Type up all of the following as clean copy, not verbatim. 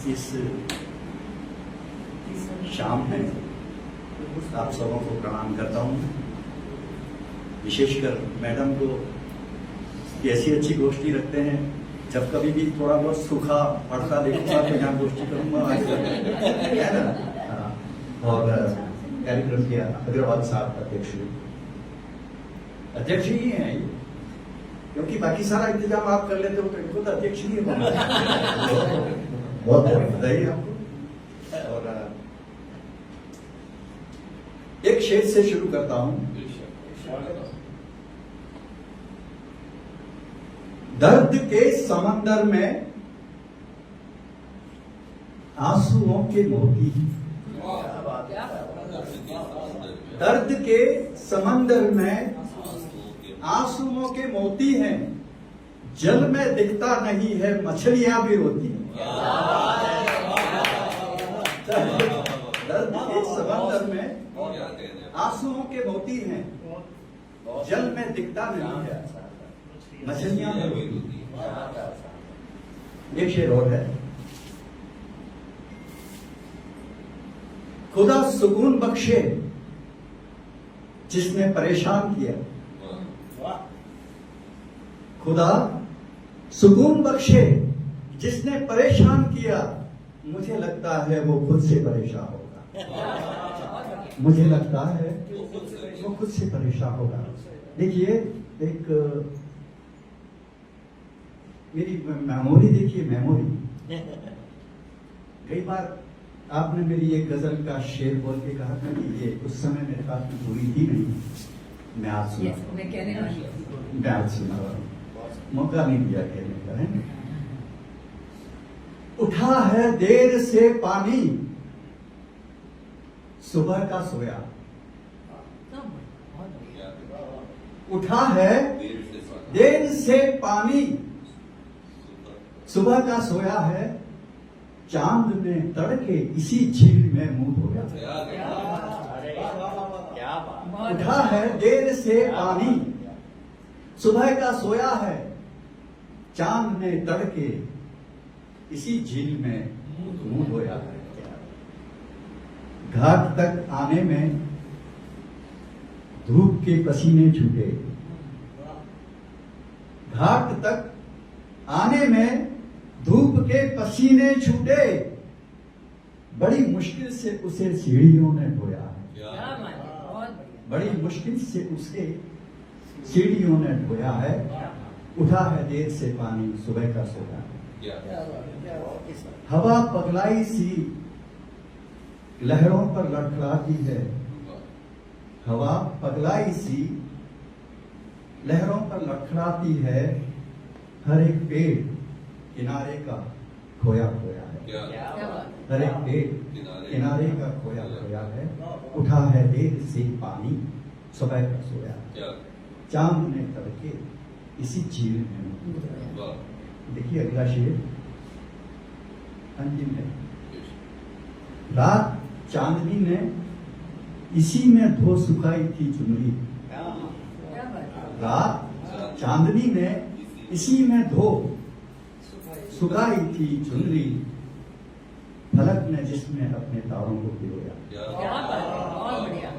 इस शाम में आप सबों को प्रणाम करता हूँ, विशेषकर मैडम को ऐसी अच्छी गोष्ठी रखते हैं। जब कभी भी थोड़ा बहुत सूखा पड़ता देखूंगा तो यहाँ गोष्ठी करूंगा, है ना। और कार्यक्रम किया अग्रवाल साहब अध्यक्ष ही हैं ये, क्योंकि बाकी सारा इंतजाम आप कर लेते हो तो इनको तो अध्यक्ष ही होना। बहुत बहुत बधाई आपको। और एक शेर से शुरू करता हूं। दर्द के समंदर में आंसुओं के मोती, दर्द के समंदर में आंसुओं के मोती हैं, जल में दिखता नहीं है मछलियां भी रोती हैं। दर्द के समंदर में आंसुओं के मोती हैं, जल में दिखता नहीं है मछलियां भी रोती हैं। एक शेर और है। खुदा सुकून बख्शे जिसने परेशान किया, खुदा सुकून बख्शे जिसने परेशान किया, मुझे लगता है वो खुद से परेशान होगा, मुझे लगता है वो खुद से परेशान होगा। देखिए, एक मेरी मेमोरी देखिए, मेमोरी। कई बार आपने मेरी एक गजल का शेर बोल के कहा था कि ये उस समय मेरे पास में पूरी थी नहीं, मैं आज सुना, मैं आज सुना, मौका नहीं दिया कहने का, है। उठा है देर से पानी, सुबह का सोया, उठा है देर से पानी, सुबह का सोया है, चांद में तड़के इसी झील में मुंह धोया। उठा है देर से पानी, सुबह का सोया है, चांद में तड़के इसी झील में मुंह धोया है। घाट तक आने में धूप के पसीने छूटे, घाट तक आने में धूप के पसीने छूटे, बड़ी मुश्किल से उसे सीढ़ियों ने ढोया है, बड़ी मुश्किल से उसे सीढ़ियों ने ढोया है। उठा है देर से पानी, सुबह का सोया है। हवा पगलाई सी लहरों पर लड़खड़ाती है, हवा पगलाई सी लहरों पर लड़खड़ाती है, हर एक पेड़ किनारे का खोया खोया है, हर एक पेड़ किनारे का खोया खोया है। उठा है देर से पानी, सुबह का सोया, चांद ने तड़के इसी झील में। देखिए अगला शेर अंतिम है। रात चांदनी ने इसी में धो सुखाई थी चुनरी, रात चांदनी ने इसी में धो सुखाई थी चुनरी, फलक ने जिसमें अपने तारों को पिरोया,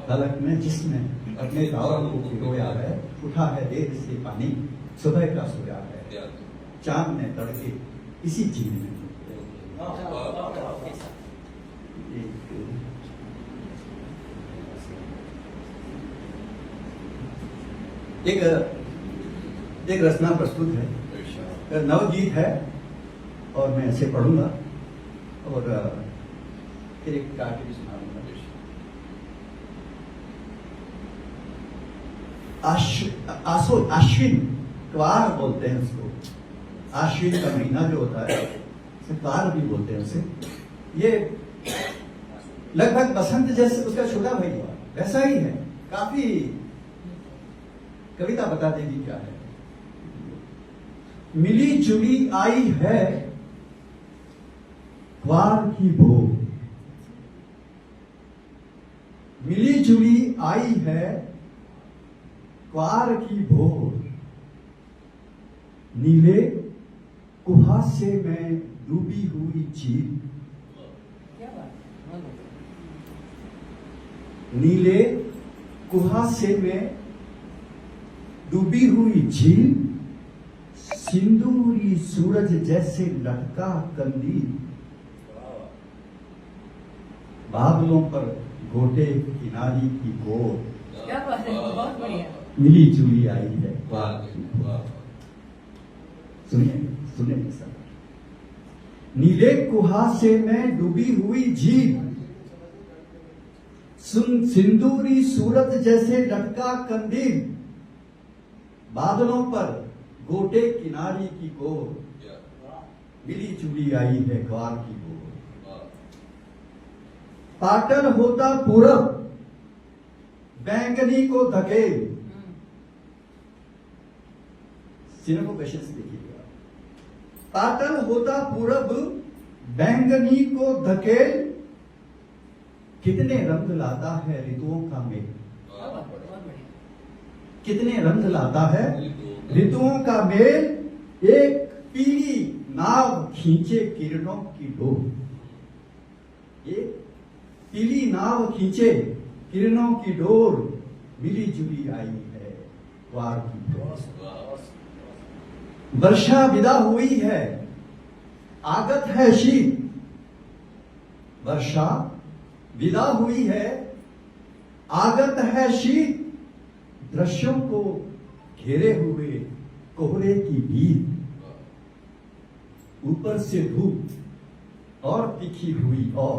फलक ने जिसमें अपने तारों को पिरोया है। उठा है देर से पानी, सुबह का सोया है, चांद ने तड़के इसी झील में। एक रचना प्रस्तुत है, नवगीत है, और मैं ऐसे पढ़ूंगा और फिर एक गा के भी सुनाऊंगा। आश्विन क्वार बोलते हैं उसको, आश्विन का महीना जो होता है उसे क्वार भी बोलते हैं उसे। ये लगभग बसंत जैसे उसका छोटा भाई वैसा ही है। काफी कविता बता देगी क्या है। मिली जुली आई है क्वार की भोर, मिली जुली आई है क्वार की भोर, नीले कुहासे में डूबी हुई झील नीले कुहासे में डूबी हुई झील, सिंदूरी सूरज जैसे लटका कंदील, बादलों पर गोटे किनारी की गोर, क्या बात है, बहुत बढ़िया। मिली जुली आई है। सुनिए सुनिए सर। नीले कुहासे में डूबी हुई झील, सिंदूरी सूरज जैसे लटका कंदील, बादलों पर गोटे किनारी की गोर, मिली जुली आई है ग्वार की गोर। पाटन होता पूरब, बैंगनी को धकेल, सिनेमा को पेशेंस देखिएगा। पाटन होता पूरब, बैंगनी को धकेल, कितने रंग लाता है ऋतुओं का मेल, कितने रंग लाता है ऋतुओं का मेल, एक पीली नाव खींचे किरणों की डोर, एक पीली नाव खींचे किरणों की डोर, मिली जुली आई है वार की डोर। वर्षा विदा हुई है, आगत है शीत, वर्षा विदा हुई है, आगत है शीत, दृश्यों को घेरे हुए कोहरे की भीत, ऊपर से धूप और तीखी हुई और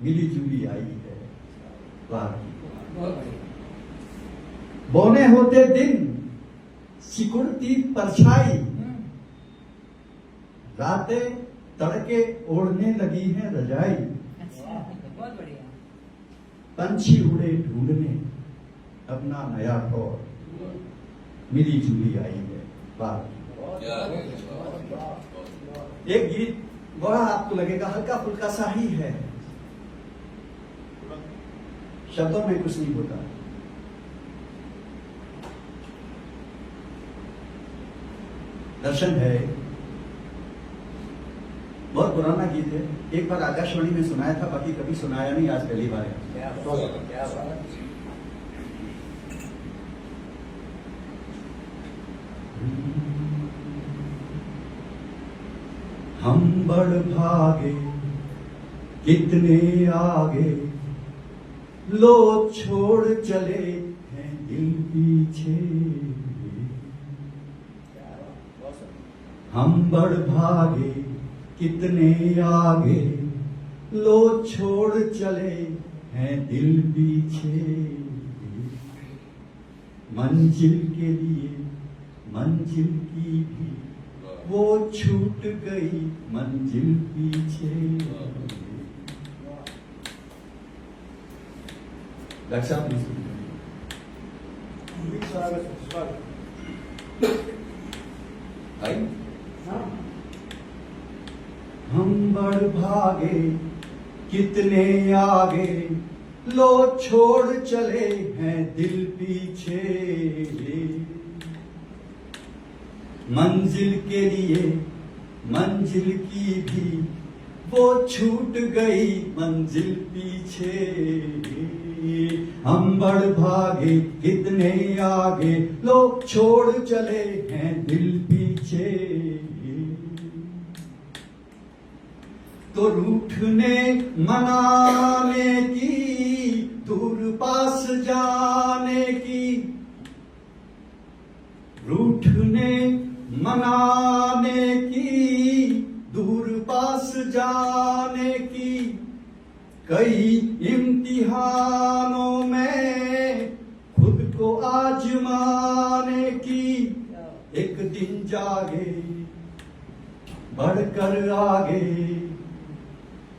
मिली जुली आई है वार की। बौने होते दिन सिकुड़ती परछाई, रातें तड़के ओढ़ने लगी हैं रजाई, बहुत बढ़िया। पंछी उड़े ढूंढने अपना नया ठौर, मिली जुली आई है वार की। एक गीत बड़ा आपको लगेगा हल्का फुल्का सा ही है, शब्दों में कुछ नहीं होता। दर्शन है, बहुत पुराना गीत है, एक बार आकाशवाणी में सुनाया था, बाकी कभी सुनाया नहीं, आज पहली बार है। हम बढ़ भागे कितने आगे, लोग छोड़ चले हैं दिल पीछे, हम बढ़ भागे कितने आगे, लोग छोड़ चले हैं दिल पीछे, मंजिल के लिए मंजिल की भी वो छूट गई मंजिल पीछे। रक्षा हम बढ़ भागे कितने आगे, लोग छोड़ चले हैं दिल पीछे, मंजिल के लिए मंजिल की भी वो छूट गई मंजिल पीछे, हम बढ़ भागे कितने आगे, लोग छोड़ चले हैं दिल पीछे, तो रूठने मनाने की, दूर पास जाने की, रूठने मनाने की, दूर पास जाने की, कई इम्तिहानों में खुद को आजमाने की, एक दिन जागे बढ़कर आगे,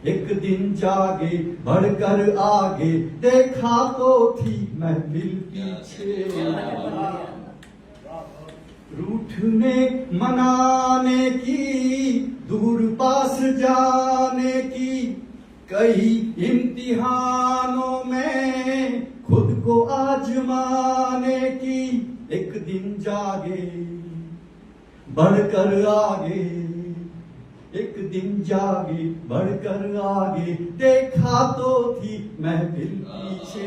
एक दिन जागे बढ़कर आगे, देखा तो थी महफिल पीछे, रूठने मनाने की, दूर पास जाने की, कई इम्तिहानों में खुद को आजमाने की, एक दिन जागे बढ़कर आगे, एक दिन जागे बढ़कर आगे, देखा तो थी महफिल पीछे।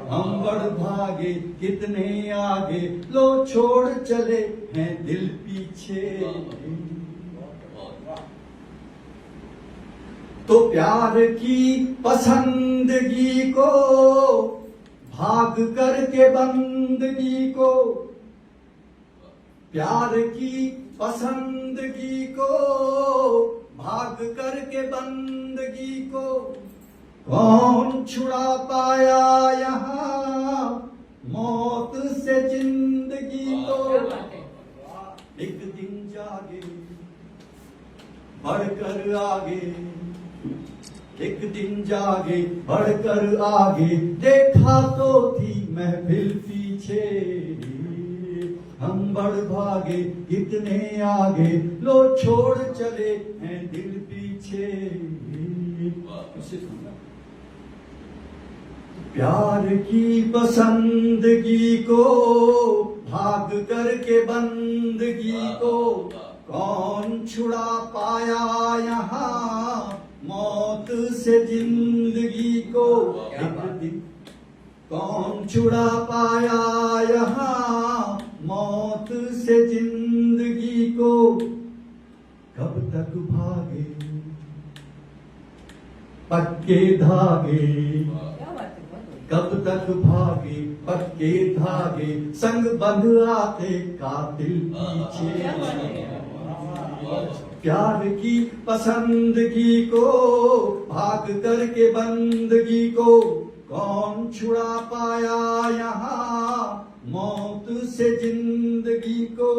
हम बढ़ भागे कितने आगे, लो छोड़ चले हैं दिल पीछे। तो प्यार की पसंदगी को भाग करके बंदगी को, प्यार की पसंदगी को भाग करके बंदगी को, कौन छुड़ा पाया यहाँ मौत से जिंदगी को। एक दिन जागे बढ़कर आगे, एक दिन जागे बढ़कर आगे, देखा तो थी महफिल पीछे। हम बढ़ भागे कितने आगे, लो छोड़ चले हैं दिल पीछे। प्यार की पसंदगी को भाग करके बंदगी को, कौन छुड़ा पाया यहाँ मौत से जिंदगी को। एक दिन कौन छुड़ा पाया यहाँ मौत से जिंदगी को। कब तक भागे पक्के धागे, कब तक भागे पक्के धागे, संग बंध आते कातिल पीछे। प्यार की पसंदगी को भाग करके बंदगी को, कौन छुड़ा पाया यहाँ मौत से जिंदगी को।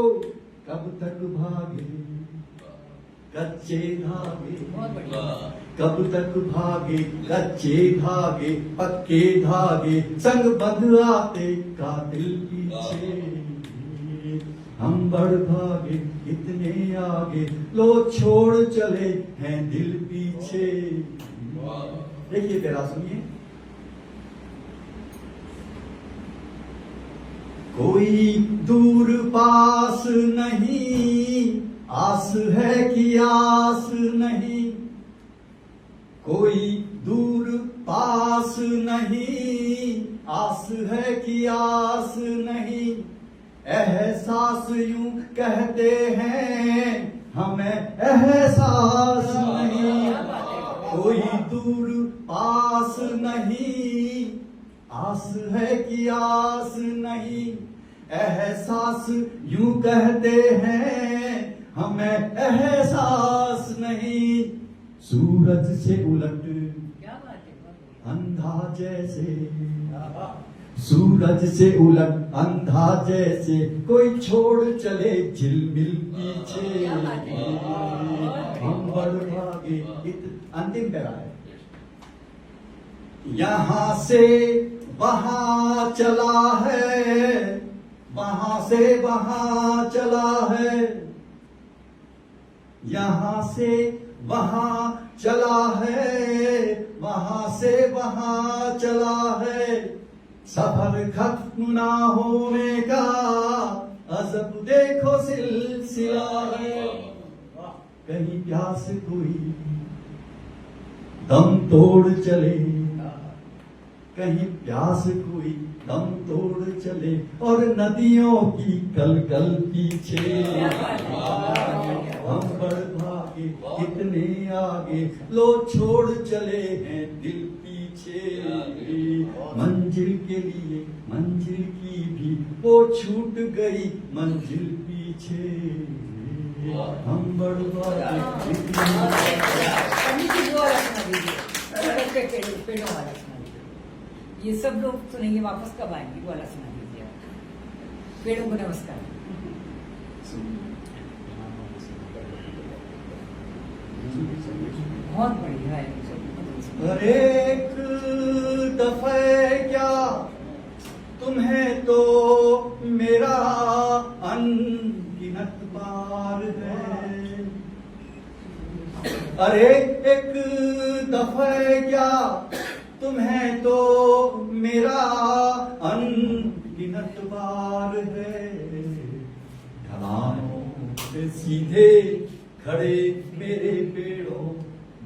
कब तक भागे कच्चे धागे, कब तक भागे कच्चे धागे, पक्के धागे, संग बंध आते कातिल पीछे। हम बढ़ भागे इतने आगे, लो छोड़ चले हैं दिल पीछे। देखिए तेरा सुनिए। कोई दूर पास नहीं, आस है कि आस नहीं। कोई दूर पास नहीं, आस है कि आस नहीं। एहसास यूं कहते हैं, हमें एहसास नहीं। कोई दूर पास नहीं, आस है कि आस नहीं। एहसास यूं कहते हैं, हमें एहसास नहीं। सूरज से उलट अंधा जैसे, सूरज से उलट अंधा जैसे, कोई छोड़ चले झिलमिल पीछे। हम बढ़ भागे अंतिम पैरा है। यहाँ से वहां चला है, वहां से वहां चला है। यहाँ से वहां चला है, वहां से वहां चला है। सफर खत्म ना होने का अजब देखो सिलसिला है। कहीं प्यास कोई दम तोड़ चले, कहीं प्यास कोई दम तोड़ चले, और नदियों की कल कल पीछे। हम बढ़ भागे कितने आगे, लो छोड़ चले हैं दिल पीछे। मंजिल के लिए मंजिल की भी वो छूट गई मंजिल पीछे। हम बढ़ भागे पेड़ों वाला सुना दीजिए। ये सब लोग सुनेंगे, वापस कब आएंगे वो वाला सुना दीजिए। पेड़ों को नमस्कार। बहुत बढ़िया है। अरे एक दफे क्या तुम्हें तो मेरा अनगिनत बार है। अरे एक दफे क्या तुम्हें तो मेरा अनगिनत बार है। ढलानों पे सीधे खड़े मेरे पेड़ों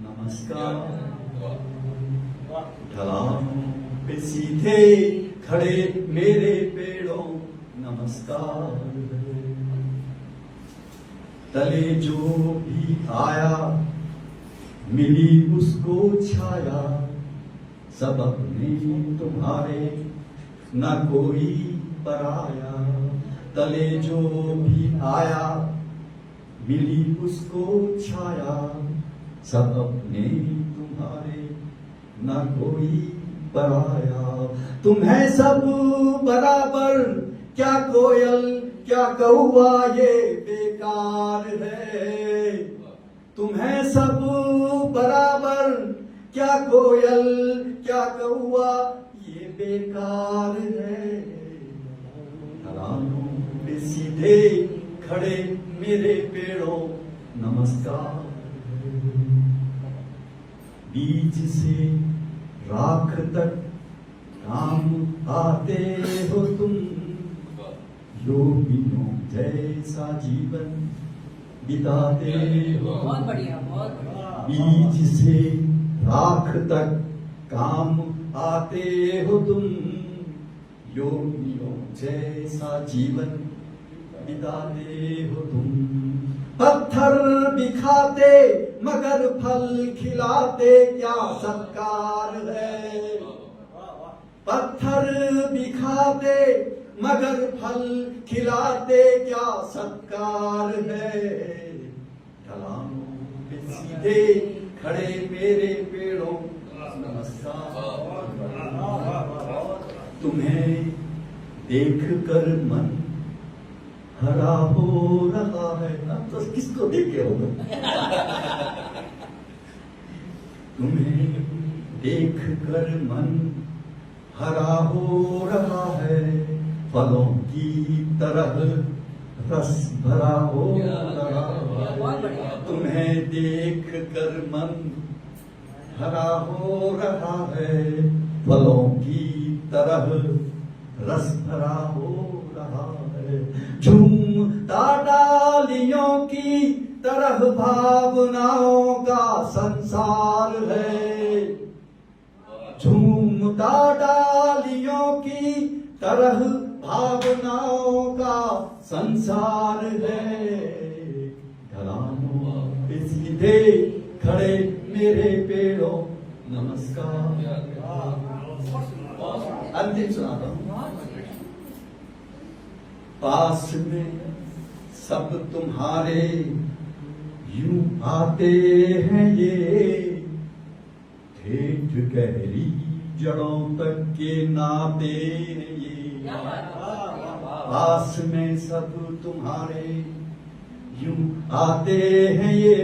नमस्कार। ढलानों पे सीधे खड़े मेरे पेड़ों नमस्कार। तले जो भी आया मिली उसको छाया, सब अपने तुम्हारे न कोई पराया। तले जो भी आया मिली उसको छाया, सब अपने तुम्हारे न कोई पराया। तुम्हें सब बराबर, क्या कोयल क्या कौवा ये बेकार है। तुम्हें सब बराबर, क्या कोयल क्या कौवा ये बेकार है। ढलानों पे सीधे खड़े मेरे पेड़ों नमस्कार। बीज से राख तक काम आते हो तुम, योगियों जैसा जीवन बिताते हो। बहुत बढ़िया, बहुत बढ़िया। बीज से राख तक काम आते हो तुम, योगियों जैसा जीवन बिताते हो तुम। पत्थर दिखाते मगर फल खिलाते क्या सत्कार है। पत्थर दिखाते मगर फल खिलाते क्या सत्कार है। ढलानों पे सीधे खड़े मेरे पेड़ों नमस्कार। तुम्हें देख कर मन हरा हो रहा है। अब तो किसको देख के होगा। तुम्हें देख कर मन हरा हो रहा है, फलों की तरह रस भरा हो रहा है। तुम्हें देख कर मन हरा हो रहा है, फलों की तरह रस भरा हो रहा है। झूमता डालियों की तरह भावनाओं का संसार है। झूमता डालियों की तरह भावनाओं का संसार है। ढलानों पे सीधे खड़े मेरे पेड़ों नमस्कार। अंतिम सुनाता हूं। पास में सब तुम्हारे यूं आते हैं ये, ठेठ गहरी जड़ों तक के नाते हैं ये। पास में सब तुम्हारे यूं आते हैं ये,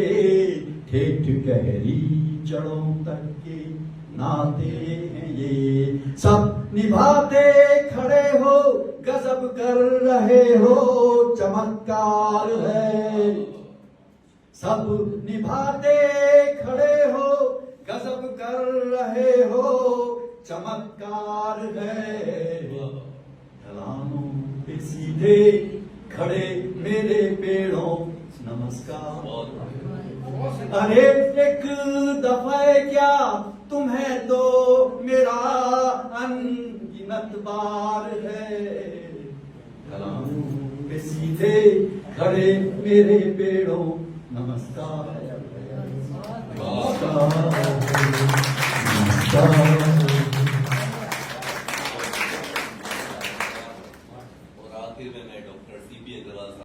ठेठ गहरी जड़ों तक के नाते हैं ये। सब निभाते खड़े हो गजब कर रहे हो चमत्कार है। सब निभाते खड़े हो गजब कर रहे हो चमत्कार है। ढलानों पे सीधे खड़े मेरे पेड़ों नमस्कार। अरे एक दफा क्या तुम्हें तो मेरा अनगिनत बार है। ढलानों पे सीधे खड़े मेरे पेड़ों नमस्कार। नमस्कार नमस्कार। और आखिर में मैं डॉक्टर CP अग्रवाल